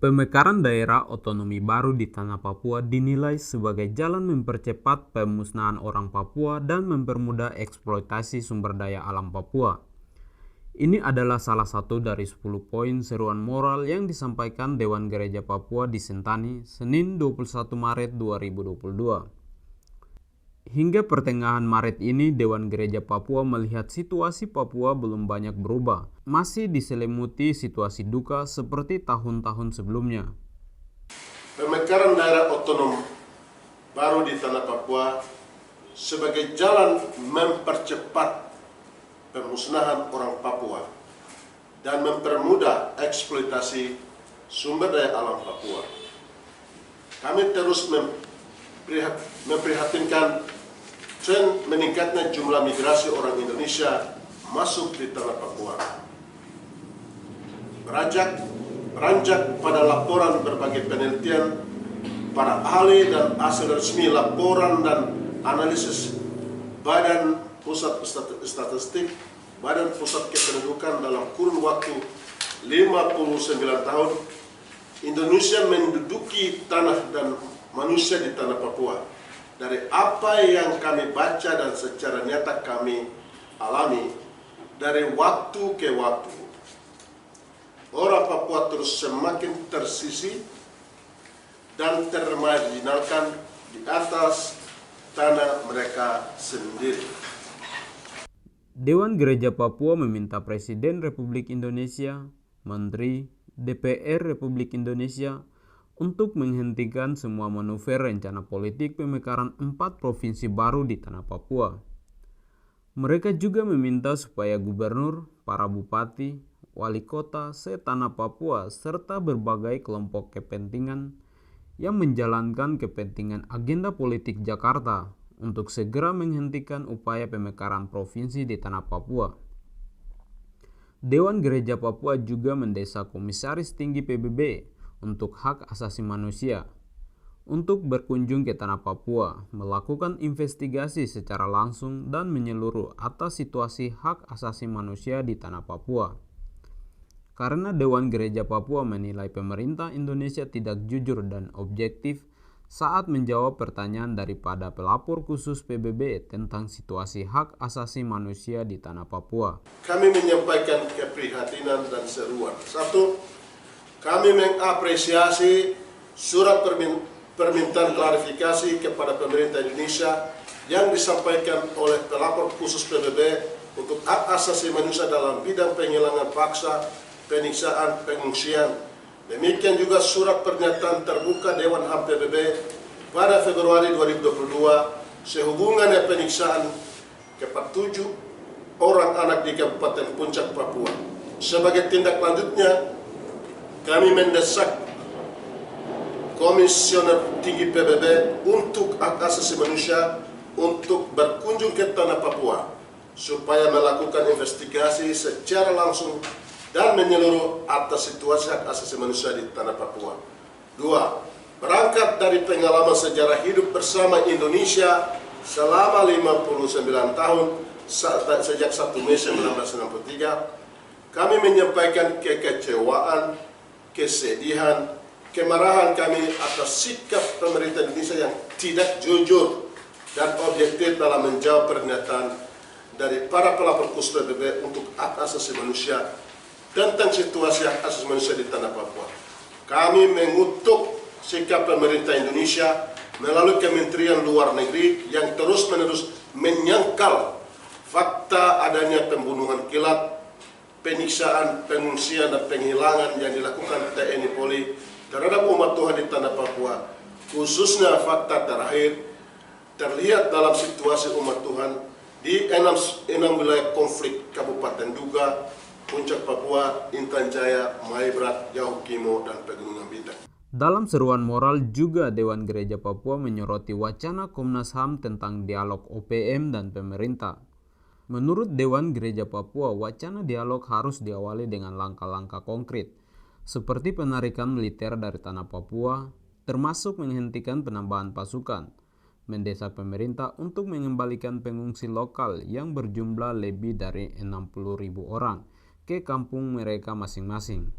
Pemekaran daerah otonomi baru di tanah Papua dinilai sebagai jalan mempercepat pemusnahan orang Papua dan mempermudah eksploitasi sumber daya alam Papua. Ini adalah salah satu dari 10 poin seruan moral yang disampaikan Dewan Gereja Papua di Sentani, Senin 21 Maret 2022. Hingga pertengahan Maret ini, Dewan Gereja Papua melihat situasi Papua belum banyak berubah, masih diselimuti situasi duka seperti tahun-tahun sebelumnya. Pemekaran daerah otonom baru di tanah Papua sebagai jalan mempercepat pemusnahan orang Papua dan mempermudah eksploitasi sumber daya alam Papua. Kami terus memprihatinkan tren meningkatnya jumlah migrasi orang Indonesia masuk di tanah Papua. Beranjak pada laporan berbagai penelitian, para ahli dan hasil resmi laporan dan analisis Badan Pusat Statistik, Badan Pusat Kependudukan dalam kurun waktu 59 tahun, Indonesia menduduki tanah dan manusia di tanah Papua. Dari apa yang kami baca dan secara nyata kami alami dari waktu ke waktu, orang Papua terus semakin tersisih dan termarginalkan di atas tanah mereka sendiri. Dewan Gereja Papua meminta Presiden Republik Indonesia, Menteri, DPR Republik Indonesia untuk menghentikan semua manuver rencana politik pemekaran 4 provinsi baru di tanah Papua. Mereka juga meminta supaya gubernur, para bupati, wali kota se-tanah Papua, serta berbagai kelompok kepentingan yang menjalankan kepentingan agenda politik Jakarta untuk segera menghentikan upaya pemekaran provinsi di tanah Papua. Dewan Gereja Papua juga mendesak Komisaris Tinggi PBB untuk Hak Asasi Manusia untuk berkunjung ke tanah Papua, melakukan investigasi secara langsung dan menyeluruh atas situasi hak asasi manusia di tanah Papua. Karena Dewan Gereja Papua menilai pemerintah Indonesia tidak jujur dan objektif saat menjawab pertanyaan daripada pelapor khusus PBB tentang situasi hak asasi manusia di tanah Papua. Kami menyampaikan keprihatinan dan seruan. Satu, kami mengapresiasi surat permintaan klarifikasi kepada pemerintah Indonesia yang disampaikan oleh pelapor khusus PBB untuk hak asasi manusia dalam bidang penghilangan paksa, penyiksaan, pengungsian. Demikian juga surat pernyataan terbuka Dewan HAM PBB pada Februari 2022 sehubungan dengan penyiksaan kepada 7 orang anak di Kabupaten Puncak, Papua. Sebagai tindak lanjutnya, kami mendesak Komisioner Tinggi PBB untuk hak asasi manusia untuk berkunjung ke tanah Papua supaya melakukan investigasi secara langsung dan menyeluruh atas situasi hak asasi manusia di tanah Papua. 2. Berangkat dari pengalaman sejarah hidup bersama Indonesia selama 59 tahun sejak 1 Mei 1963, kami menyampaikan kekecewaan, kesedihan, kemarahan kami atas sikap pemerintah Indonesia yang tidak jujur dan objektif dalam menjawab pernyataan dari para pelapor khusus PBB untuk hak asasi manusia tentang situasi hak asasi manusia di tanah Papua. Kami mengutuk sikap pemerintah Indonesia melalui Kementerian Luar Negeri yang terus-menerus menyangkal fakta adanya pembunuhan kilat, penyiksaan, pengungsian, dan penghilangan yang dilakukan TNI Polri terhadap umat Tuhan di tanah Papua. Khususnya fakta terakhir terlihat dalam situasi umat Tuhan di 6 wilayah konflik Kabupaten Duga, Puncak Papua, Intan Jaya, Maibrat, Yahukimo, dan Pegunungan Bintang. Dalam seruan moral juga Dewan Gereja Papua menyoroti wacana Komnas HAM tentang dialog OPM dan pemerintah. Menurut Dewan Gereja Papua, wacana dialog harus diawali dengan langkah-langkah konkret, seperti penarikan militer dari tanah Papua, termasuk menghentikan penambahan pasukan, mendesak pemerintah untuk mengembalikan pengungsi lokal yang berjumlah lebih dari 60.000 orang ke kampung mereka masing-masing.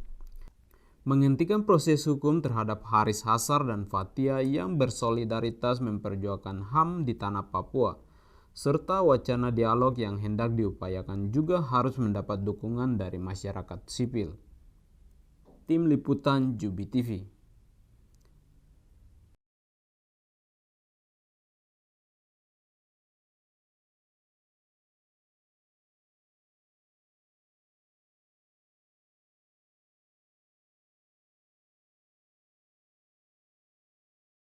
menghentikan proses hukum terhadap Haris Hassar dan Fathia yang bersolidaritas memperjuangkan HAM di tanah Papua, serta wacana dialog yang hendak diupayakan juga harus mendapat dukungan dari masyarakat sipil. Tim Liputan Jubi TV.